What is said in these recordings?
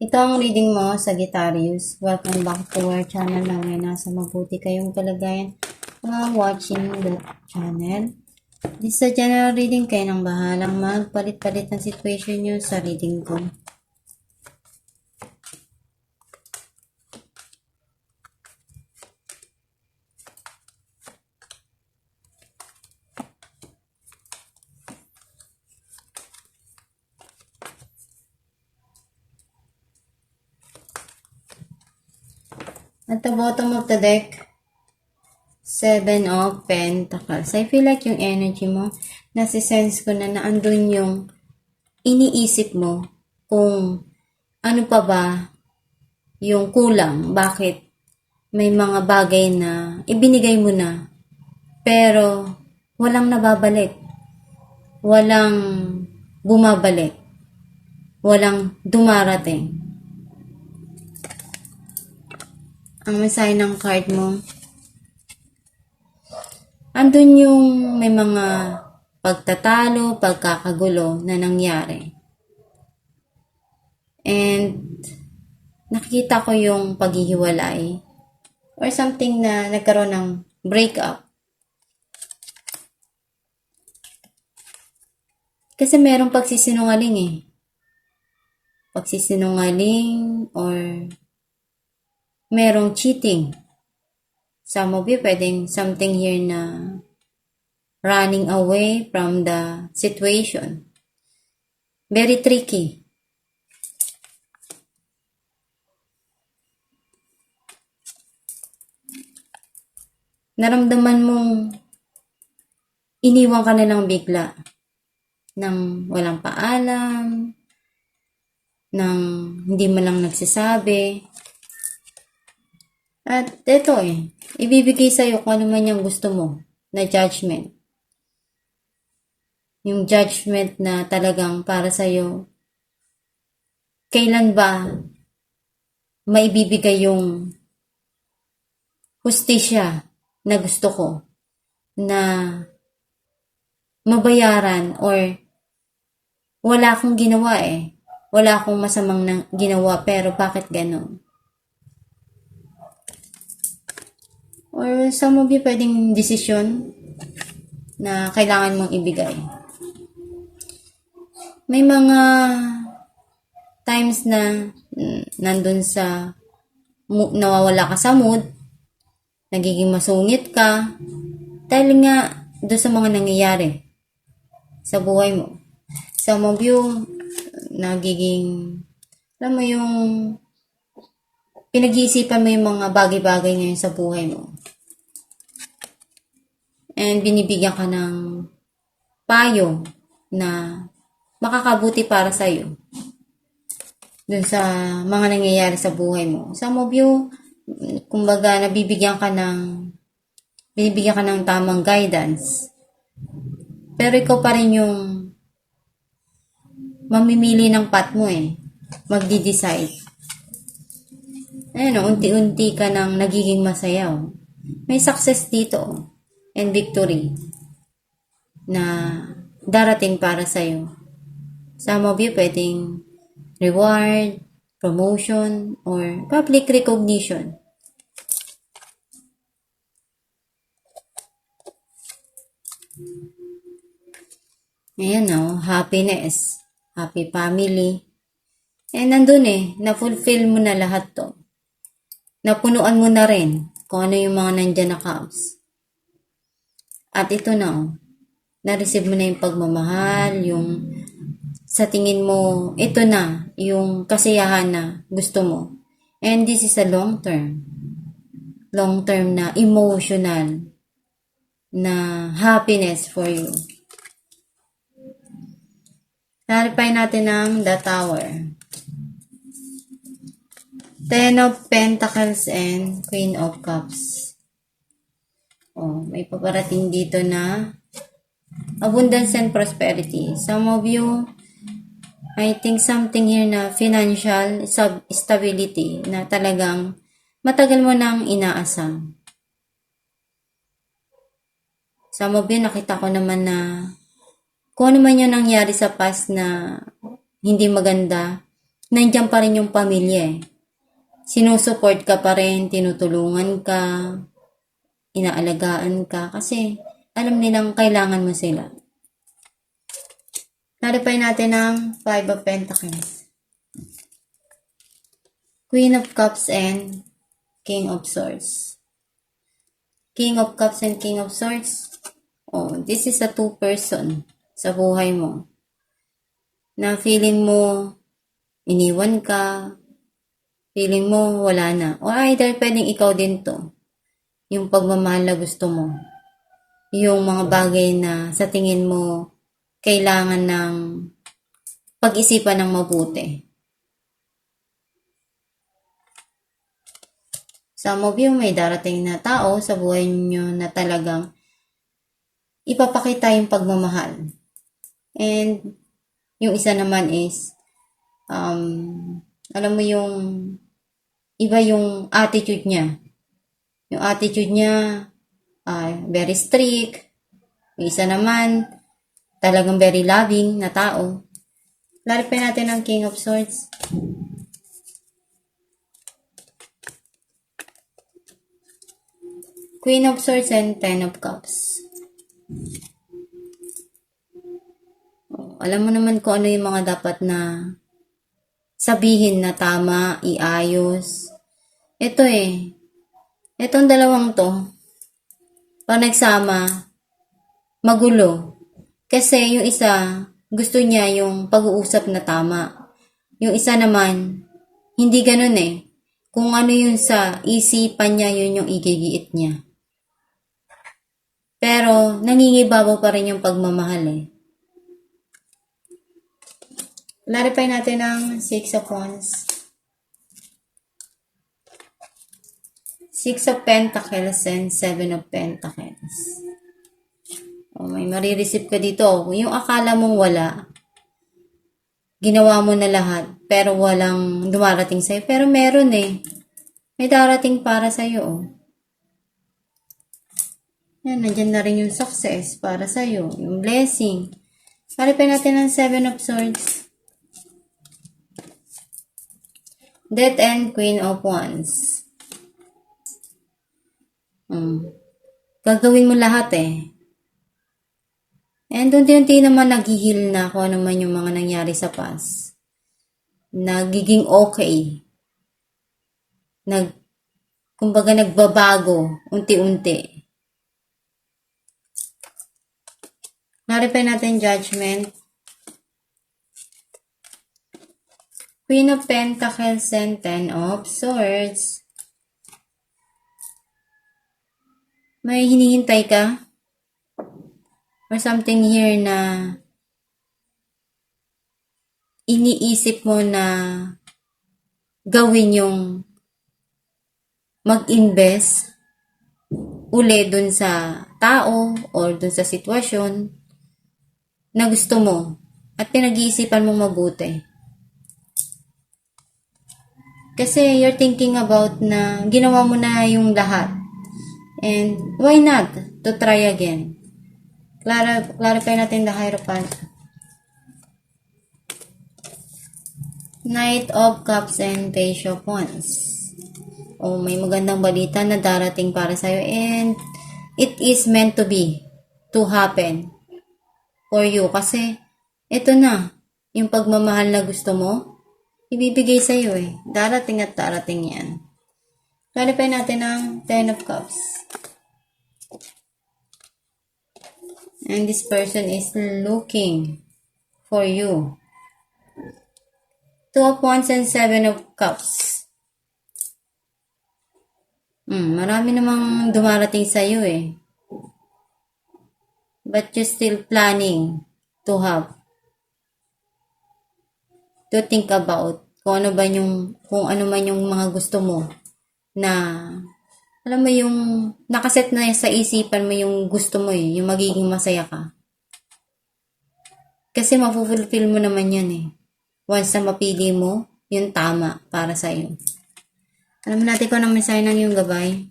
Ito ang reading mo, Sagittarius. Welcome back to our channel na may nasa mabuti kayong kalagayan watching the channel. This is a general reading, kayo nang bahalang magpalit-palit ng situation nyo sa reading ko. At the bottom of the deck, 7 of Pentacles. I feel like yung energy mo, nasisense ko na naandun yung iniisip mo kung ano pa ba yung kulang. Bakit may mga bagay na ibinigay mo na pero walang nababalik. Walang bumabalik. Walang dumarating. Ang mensahe ng card mo, andun yung may mga pagtatalo, pagkakagulo na nangyari. And nakikita ko yung paghihiwalay or something na nagkaroon ng breakup. Kasi merong pagsisinungaling eh. Pagsisinungaling or merong cheating. Some of you pwedeng something here na running away from the situation. Very tricky. Naramdaman mong iniwan ka na lang bigla nang walang paalam, nang hindi mo lang nagsasabi. At ito ibibigay sa'yo kung ano man yung gusto mo na judgment. Yung judgment na talagang para sa'yo, kailan ba maibibigay yung hustisya na gusto ko na mabayaran or wala akong ginawa wala akong masamang ginawa pero bakit ganon? Or some of you pwedeng desisyon na kailangan mong ibigay. May mga times na nandun sa nawawala ka sa mood, nagiging masungit ka, dahil nga doon sa mga nangyayari sa buhay mo. Some of you, nagiging, alam mo yung pinag-iisipan mo yung mga bagay-bagay ngayon sa buhay mo. And binibigyan ka ng payo na makakabuti para sa'yo dun sa mga nangyayari sa buhay mo. Some of you, kumbaga, binibigyan ka ng tamang guidance. Pero ikaw pa rin yung mamimili ng path mo magdi-decide. Ayun unti-unti ka nang nagiging masaya. May success dito and victory na darating para sa'yo. Some of you pwedeng reward, promotion, or public recognition. Ayan happiness, happy family. Nandun na-fulfill mo na lahat to. Napunuan mo na rin kung ano yung mga nandyan na cups. At ito na-receive mo na yung pagmamahal, yung sa tingin mo, ito na, yung kasiyahan na gusto mo. And this is a long-term na emotional na happiness for you. Clarify natin ang the Tower. 10 of Pentacles and Queen of Cups. May paparating dito na abundance and prosperity. Some of you, I think something here na financial stability na talagang matagal mo nang inaasam. Some of you, nakita ko naman na kung ano man yung nangyari sa past na hindi maganda, nandiyan pa rin yung pamilya eh. Sinusupport ka pa rin, tinutulungan ka, inaalagaan ka, kasi alam nilang kailangan mo sila. Clarify natin ang Five of Pentacles. Queen of Cups and King of Swords. King of Cups and King of Swords. Oh, this is a two-person sa buhay mo. Na feeling mo, iniwan ka, feeling mo, wala na. Or either pwedeng ikaw din to. Yung pagmamahal na gusto mo. Yung mga bagay na sa tingin mo, kailangan ng pag-isipan ng mabuti. Some of you may darating na tao sa buhay niyo na talagang ipapakita yung pagmamahal. And yung isa naman is, alam mo yung iba yung attitude niya. Yung attitude niya, very strict. Yung isa naman, talagang very loving na tao. Clarify natin ang King of Swords. Queen of Swords and Ten of Cups. Alam mo naman kung ano yung mga dapat na sabihin na tama, iayos. Ito eh. Itong dalawang to, pag nagsama, magulo. Kasi yung isa, gusto niya yung pag-uusap na tama. Yung isa naman, hindi ganun eh. Kung ano yung sa isipan niya, yun yung igigiit niya. Pero, nangingibabaw pa rin yung pagmamahal eh. Clarify natin ang Six of Wands. Six of Pentacles and Seven of Pentacles. May marireceive ka dito. Yung akala mong wala, ginawa mo na lahat, pero walang dumarating sa'yo. Pero meron eh. May darating para sa'yo. Yan, nandyan na rin yung success para sa'yo. Yung blessing. Clarify natin ang Seven of Swords. Death and Queen of Wands. Gagawin mo lahat eh. And unti-unti naman naghihil na kung ano man yung mga nangyari sa past. Nagiging okay. Kumbaga nagbabago, unti-unti. Clarify natin Judgment. Queen of Pentacles and Ten of Swords. May hinihintay ka? Or something here na iniisip mo na gawin yung mag-invest uli dun sa tao or dun sa sitwasyon na gusto mo at pinag-iisipan mong mabuti. Kasi you're thinking about na ginawa mo na yung lahat. And why not to try again? Clarify natin the Hierophant. Knight of Cups and Page of Wands. May magandang balita na darating para sa'yo and it is meant to be, to happen for you. Kasi ito na, yung pagmamahal na gusto mo, ibibigay sa'yo eh. Darating at darating yan. Clarify natin ang Ten of Cups. And this person is looking for you. Two of Wands and Seven of Cups. Marami namang dumarating sa'yo eh. But you're still planning to have. To think about kung ano man yung mga gusto mo na alam mo yung nakaset na sa isipan mo yung gusto mo eh, yung magiging masaya ka. Kasi mapufulfill mo naman yan eh. Once na mapili mo, yung tama para sa'yo. Alam mo natin kung anong mensahe ng yung gabay.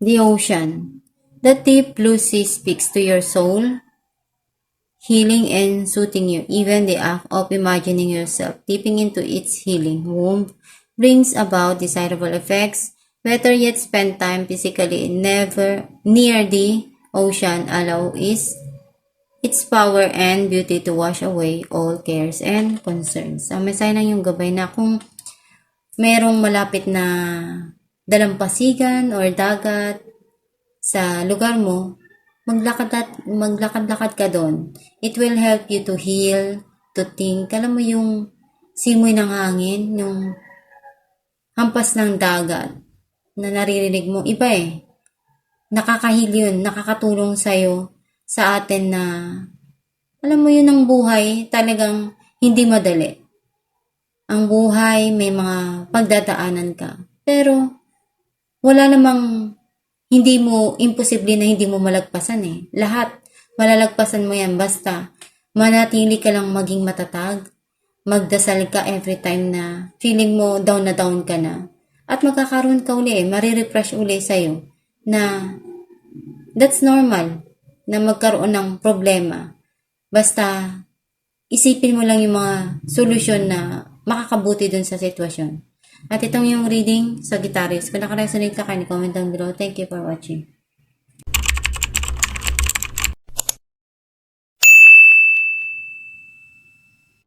The Ocean. The deep blue sea speaks to your soul. healing and soothing you. Even the act of imagining yourself dipping into its healing womb brings about desirable effects. Better yet, spend time physically never near the ocean. Allow its power and beauty to wash away all cares and concerns. May sign lang yung gabay na kung merong malapit na dalampasigan or dagat sa lugar mo, maglakad-lakad ka doon. It will help you to heal, to think. Alam mo yung simoy ng hangin, yung hampas ng dagat na naririnig mo. Iba eh. Nakakahil yun, nakakatulong sa'yo, sa atin na, alam mo yun, ang buhay talagang hindi madali. Ang buhay, may mga pagdadaanan ka. Pero, wala namang imposible na hindi mo malagpasan eh. Lahat, malalagpasan mo yan. Basta, manatili ka lang maging matatag. Magdasal ka every time na feeling mo down na down ka na. At magkakaroon ka uli, marirefresh uli sa'yo na that's normal na magkaroon ng problema. Basta, isipin mo lang yung mga solusyon na makakabuti dun sa sitwasyon. At itong yung reading sa Sagittarius. Kung nakaresonate ka kayo, comment down below. Thank you for watching.